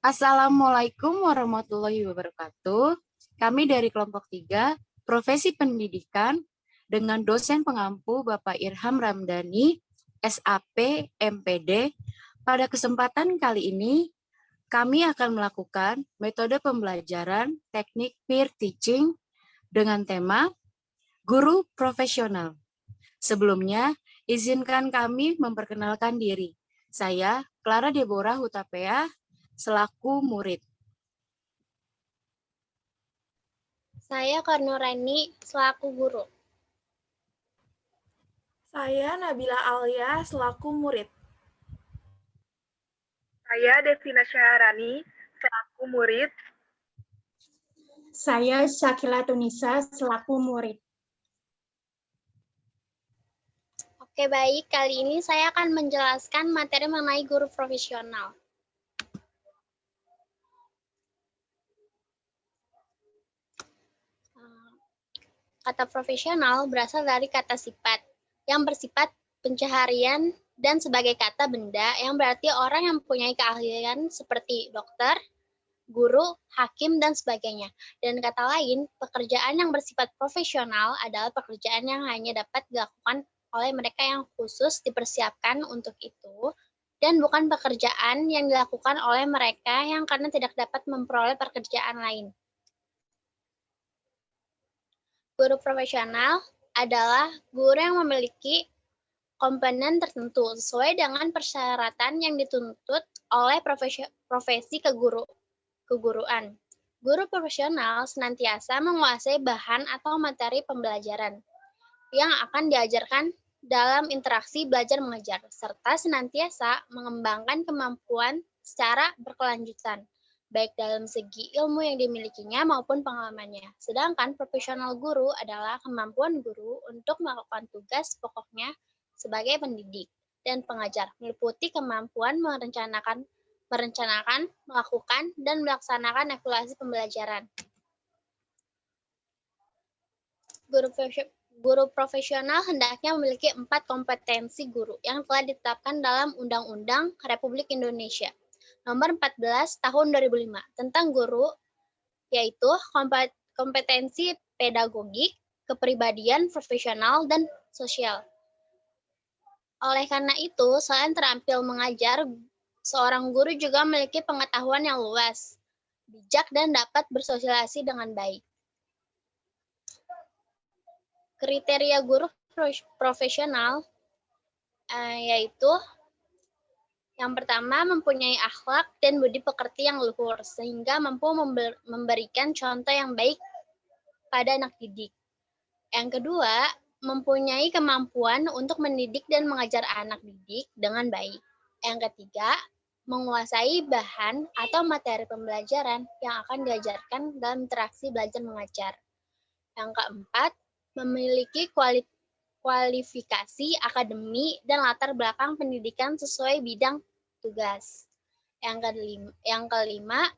Assalamualaikum warahmatullahi wabarakatuh. Kami dari kelompok 3, Profesi Pendidikan, dengan dosen pengampu Bapak Irham Ramdhani, SAP, MPD. Pada kesempatan kali ini, kami akan melakukan metode pembelajaran teknik peer teaching dengan tema Guru Profesional. Sebelumnya, izinkan kami memperkenalkan diri. Saya, Clara Deborah Hutapea, selaku murid. Saya Karnurani selaku guru. Saya Nabila Alia selaku murid. Saya Devina Syaharani selaku murid. Saya Syakila Tunisa selaku murid. Oke, baik. Kali ini saya akan menjelaskan materi mengenai guru profesional. Kata profesional berasal dari kata sifat, yang bersifat pencaharian dan sebagai kata benda yang berarti orang yang mempunyai keahlian seperti dokter, guru, hakim, dan sebagainya. Dan kata lain, pekerjaan yang bersifat profesional adalah pekerjaan yang hanya dapat dilakukan oleh mereka yang khusus dipersiapkan untuk itu, dan bukan pekerjaan yang dilakukan oleh mereka yang karena tidak dapat memperoleh pekerjaan lain. Guru profesional adalah guru yang memiliki komponen tertentu sesuai dengan persyaratan yang dituntut oleh profesi keguruan. Guru profesional senantiasa menguasai bahan atau materi pembelajaran yang akan diajarkan dalam interaksi belajar mengajar, serta senantiasa mengembangkan kemampuan secara berkelanjutan, baik dalam segi ilmu yang dimilikinya maupun pengalamannya. Sedangkan profesional guru adalah kemampuan guru untuk melakukan tugas pokoknya sebagai pendidik dan pengajar, meliputi kemampuan merencanakan, melakukan, dan melaksanakan evaluasi pembelajaran. Guru profesional hendaknya memiliki 4 kompetensi guru yang telah ditetapkan dalam Undang-Undang Republik Indonesia Nomor 14 Tahun 2005 tentang guru, yaitu kompetensi pedagogik, kepribadian profesional, dan sosial. Oleh karena itu, selain terampil mengajar, seorang guru juga memiliki pengetahuan yang luas, bijak, dan dapat bersosialisasi dengan baik. Kriteria guru profesional yaitu yang pertama, mempunyai akhlak dan budi pekerti yang luhur, sehingga mampu memberikan contoh yang baik pada anak didik. Yang kedua, mempunyai kemampuan untuk mendidik dan mengajar anak didik dengan baik. Yang ketiga, menguasai bahan atau materi pembelajaran yang akan diajarkan dalam interaksi belajar mengajar. Yang keempat, memiliki kualifikasi akademi dan latar belakang pendidikan sesuai bidang tugas. Yang kelima,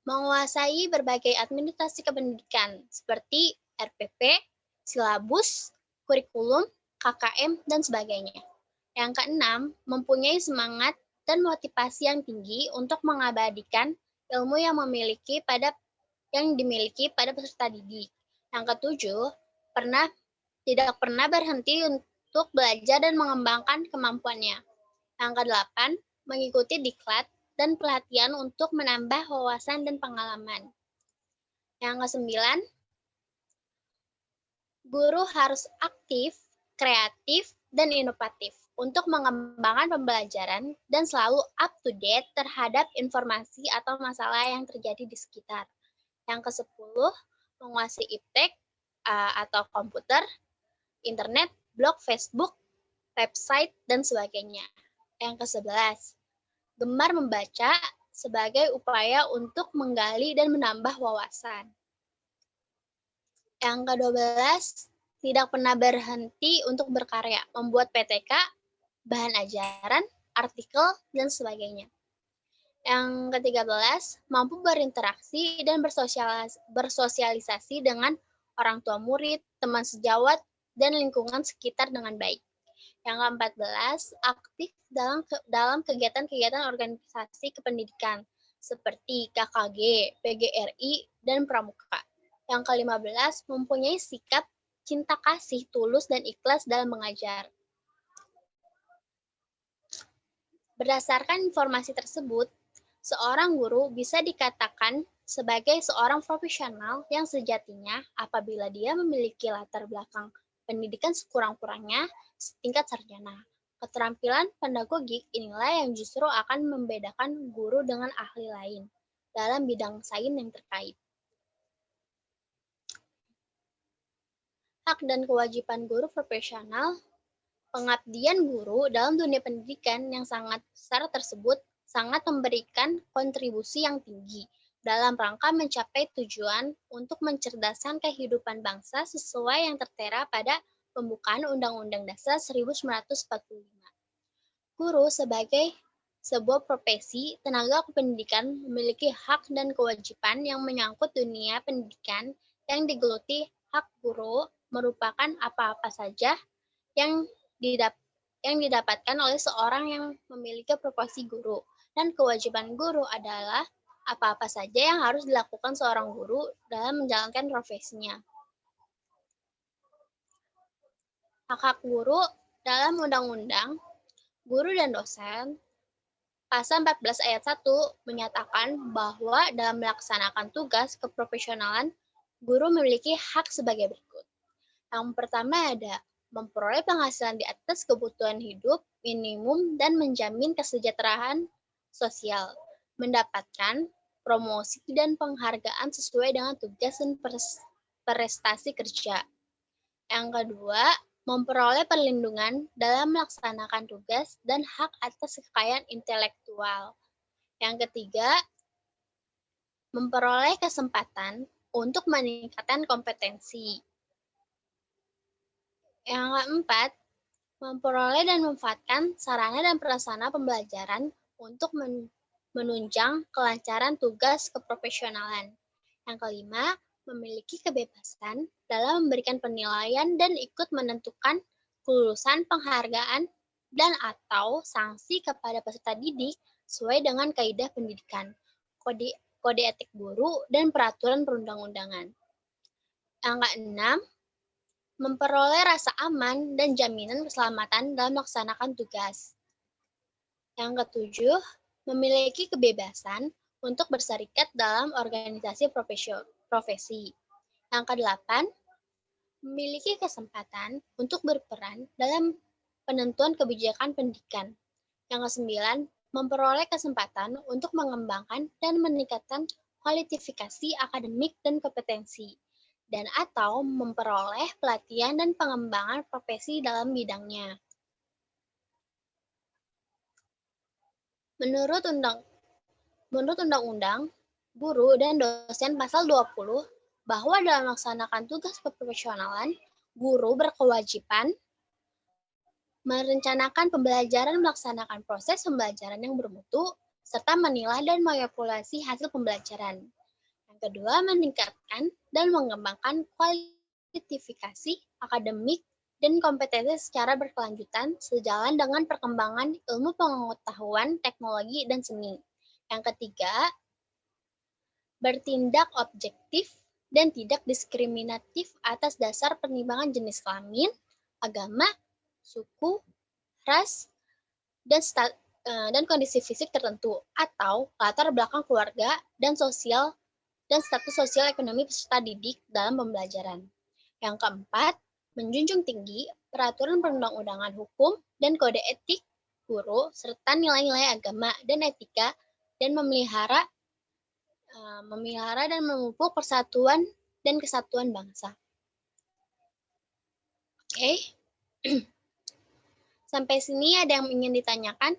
menguasai berbagai administrasi kependidikan seperti RPP, silabus, kurikulum, KKM, dan sebagainya. Yang keenam, mempunyai semangat dan motivasi yang tinggi untuk mengabadikan ilmu yang dimiliki pada peserta didik. Yang ketujuh, tidak pernah berhenti untuk belajar dan mengembangkan kemampuannya. Yang kedelapan, mengikuti diklat dan pelatihan untuk menambah wawasan dan pengalaman. Yang kesembilan, guru harus aktif, kreatif, dan inovatif untuk mengembangkan pembelajaran dan selalu up to date terhadap informasi atau masalah yang terjadi di sekitar. Yang kesepuluh, menguasai iptek atau komputer, internet, blog, Facebook, website, dan sebagainya. Yang ke-11, gemar membaca sebagai upaya untuk menggali dan menambah wawasan. Yang ke-12, tidak pernah berhenti untuk berkarya, membuat PTK, bahan ajaran, artikel, dan sebagainya. Yang ke-13, mampu berinteraksi dan bersosialisasi dengan orang tua murid, teman sejawat, dan lingkungan sekitar dengan baik. Yang ke-14, aktif dalam kegiatan-kegiatan organisasi kependidikan seperti KKG, PGRI, dan Pramuka. Yang ke-15, mempunyai sikap cinta kasih tulus dan ikhlas dalam mengajar. Berdasarkan informasi tersebut, seorang guru bisa dikatakan sebagai seorang profesional yang sejatinya apabila dia memiliki latar belakang pendidikan sekurang-kurangnya tingkat sarjana. Keterampilan pedagogik inilah yang justru akan membedakan guru dengan ahli lain dalam bidang sains yang terkait. Hak dan kewajiban guru profesional. Pengabdian guru dalam dunia pendidikan yang sangat besar tersebut sangat memberikan kontribusi yang tinggi dalam rangka mencapai tujuan untuk mencerdaskan kehidupan bangsa sesuai yang tertera pada pembukaan Undang-Undang Dasar 1945. Guru sebagai sebuah profesi tenaga kependidikan memiliki hak dan kewajiban yang menyangkut dunia pendidikan yang digeluti. Hak guru merupakan apa-apa saja yang didapatkan oleh seorang yang memiliki profesi guru, dan kewajiban guru adalah apa-apa saja yang harus dilakukan seorang guru dalam menjalankan profesinya. Hak-hak guru dalam Undang-Undang Guru dan Dosen, Pasal 14 ayat 1 menyatakan bahwa dalam melaksanakan tugas keprofesionalan, guru memiliki hak sebagai berikut. Yang pertama ada memperoleh penghasilan di atas kebutuhan hidup minimum dan menjamin kesejahteraan sosial, mendapatkan promosi dan penghargaan sesuai dengan tugas dan prestasi kerja. Yang kedua, memperoleh perlindungan dalam melaksanakan tugas dan hak atas kekayaan intelektual. Yang ketiga, memperoleh kesempatan untuk meningkatkan kompetensi. Yang keempat, memperoleh dan memanfaatkan sarana dan prasarana pembelajaran untuk menunjang kelancaran tugas keprofesionalan. Yang kelima, memiliki kebebasan dalam memberikan penilaian dan ikut menentukan kelulusan, penghargaan, dan atau sanksi kepada peserta didik sesuai dengan kaidah pendidikan, kode etik guru, dan peraturan perundang-undangan. Yang keenam, memperoleh rasa aman dan jaminan keselamatan dalam melaksanakan tugas. Yang ketujuh, memiliki kebebasan untuk berserikat dalam organisasi profesi. Yang kedelapan, memiliki kesempatan untuk berperan dalam penentuan kebijakan pendidikan. Yang kesembilan, memperoleh kesempatan untuk mengembangkan dan meningkatkan kualifikasi akademik dan kompetensi, dan atau memperoleh pelatihan dan pengembangan profesi dalam bidangnya. Menurut Undang-Undang Guru dan Dosen Pasal 20, bahwa dalam melaksanakan tugas keprofesionalan, guru berkewajiban merencanakan pembelajaran, melaksanakan proses pembelajaran yang bermutu, serta menilai dan mengevaluasi hasil pembelajaran. Yang kedua, meningkatkan dan mengembangkan kualifikasi akademik dan kompetensi secara berkelanjutan sejalan dengan perkembangan ilmu pengetahuan, teknologi, dan seni. Yang ketiga, bertindak objektif dan tidak diskriminatif atas dasar pertimbangan jenis kelamin, agama, suku, ras, dan kondisi fisik tertentu, atau latar belakang keluarga dan status sosial ekonomi peserta didik dalam pembelajaran. Yang keempat, menjunjung tinggi peraturan perundang-undangan hukum dan kode etik guru, serta nilai-nilai agama dan etika, dan memelihara dan memupuk persatuan dan kesatuan bangsa. Oke. Sampai sini ada yang ingin ditanyakan?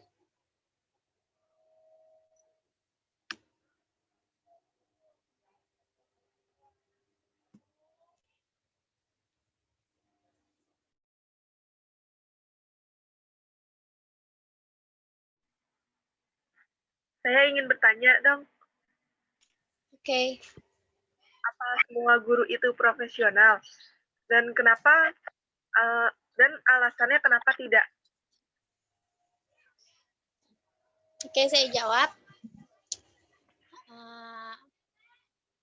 Saya ingin bertanya dong, Oke. apa semua guru itu profesional? Dan kenapa, dan alasannya kenapa tidak? Oke, saya jawab. Eh,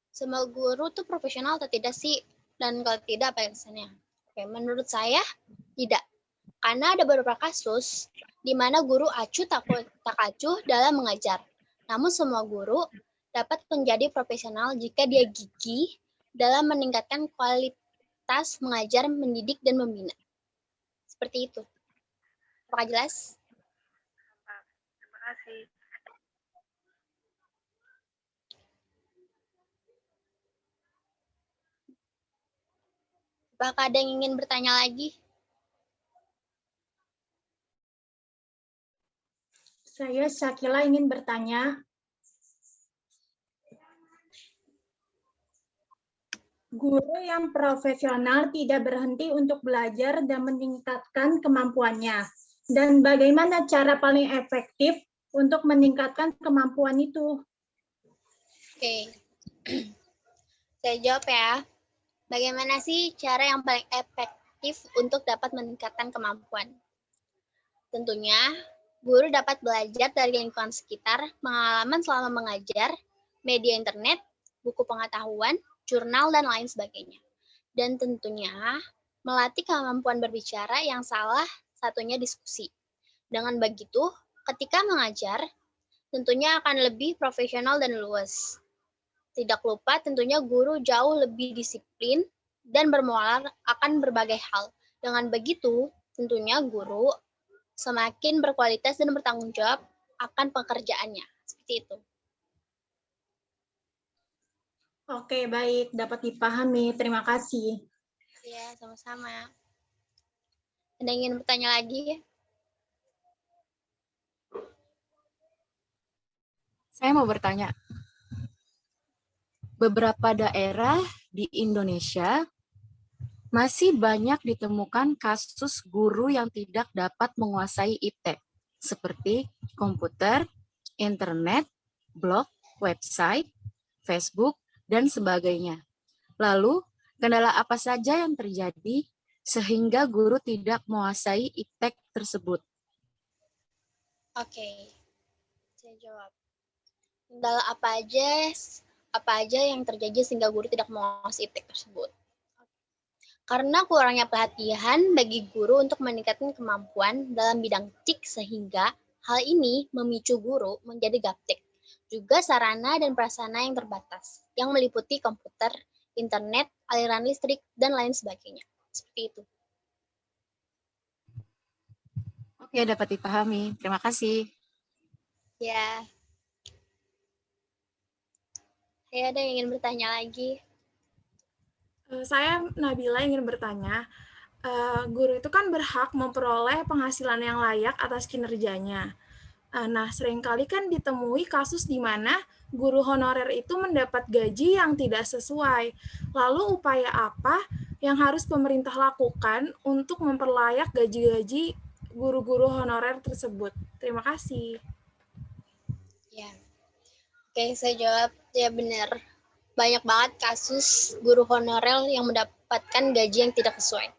Semua guru tuh profesional atau tidak sih? Dan kalau tidak, apa alasannya? Oke, menurut saya tidak. Karena ada beberapa kasus di mana guru acuh tak acuh dalam mengajar. Namun semua guru dapat menjadi profesional jika dia gigih dalam meningkatkan kualitas mengajar, mendidik, dan membina. Seperti itu. Apakah jelas? Terima kasih. Apakah ada yang ingin bertanya lagi? Saya Syakila ingin bertanya, guru yang profesional tidak berhenti untuk belajar dan meningkatkan kemampuannya. Dan bagaimana cara paling efektif untuk meningkatkan kemampuan itu? Oke. Saya jawab ya. Bagaimana sih cara yang paling efektif untuk dapat meningkatkan kemampuan? Tentunya, guru dapat belajar dari lingkungan sekitar, pengalaman selama mengajar, media internet, buku pengetahuan, jurnal, dan lain sebagainya. Dan tentunya, melatih kemampuan berbicara yang salah satunya diskusi. Dengan begitu, ketika mengajar, tentunya akan lebih profesional dan luas. Tidak lupa tentunya guru jauh lebih disiplin dan bermuara akan berbagai hal. Dengan begitu, tentunya guru semakin berkualitas dan bertanggung jawab akan pekerjaannya. Seperti itu. Oke, baik. Dapat dipahami. Terima kasih. Ya, sama-sama. Ada yang ingin bertanya lagi? Saya mau bertanya. Beberapa daerah di Indonesia masih banyak ditemukan kasus guru yang tidak dapat menguasai IP, seperti komputer, internet, blog, website, Facebook, dan sebagainya. Lalu, kendala apa saja yang terjadi sehingga guru tidak menguasai iptek tersebut? Oke, saya jawab. Kendala apa aja yang terjadi sehingga guru tidak menguasai iptek tersebut? Karena kurangnya pelatihan bagi guru untuk meningkatkan kemampuan dalam bidang TIK sehingga hal ini memicu guru menjadi gaptek. Juga sarana dan prasarana yang terbatas, yang meliputi komputer, internet, aliran listrik, dan lain sebagainya. Seperti itu. Oke, dapat dipahami. Terima kasih. Ya. Saya ada yang ingin bertanya lagi. Saya Nabila ingin bertanya, guru itu kan berhak memperoleh penghasilan yang layak atas kinerjanya. Nah, seringkali kan ditemui kasus di mana guru honorer itu mendapat gaji yang tidak sesuai. Lalu upaya apa yang harus pemerintah lakukan untuk memperlayak gaji-gaji guru-guru honorer tersebut? Terima kasih. Ya. Oke, saya jawab. Ya benar. Banyak banget kasus guru honorer yang mendapatkan gaji yang tidak sesuai.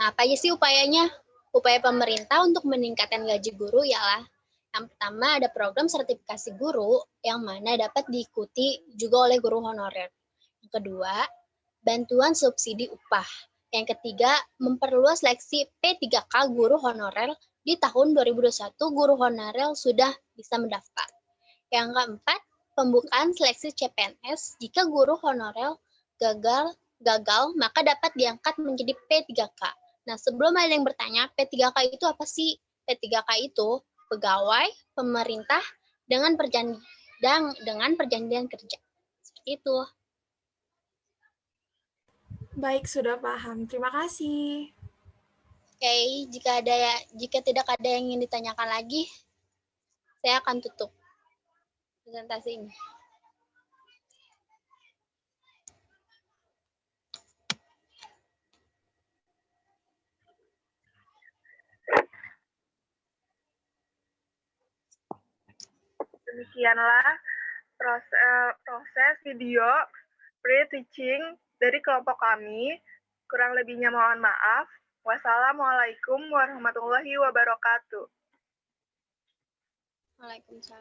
Nah, apa aja sih upayanya? Upaya pemerintah untuk meningkatkan gaji guru ialah yang pertama ada program sertifikasi guru yang mana dapat diikuti juga oleh guru honorer. Yang kedua, bantuan subsidi upah. Yang ketiga, memperluas seleksi P3K guru honorer. Di tahun 2021, guru honorer sudah bisa mendaftar. Yang keempat, pembukaan seleksi CPNS. Jika guru honorer gagal, maka dapat diangkat menjadi P3K. Nah, sebelum ada yang bertanya, P3K itu apa sih? P3K itu pegawai pemerintah dengan perjanjian kerja. Seperti itu. Baik, sudah paham. Terima kasih. Oke, jika tidak ada yang ingin ditanyakan lagi, saya akan tutup presentasi ini. Demikianlah proses video pre-teaching dari kelompok kami. Kurang lebihnya mohon maaf. Wassalamualaikum warahmatullahi wabarakatuh. Waalaikumsalam.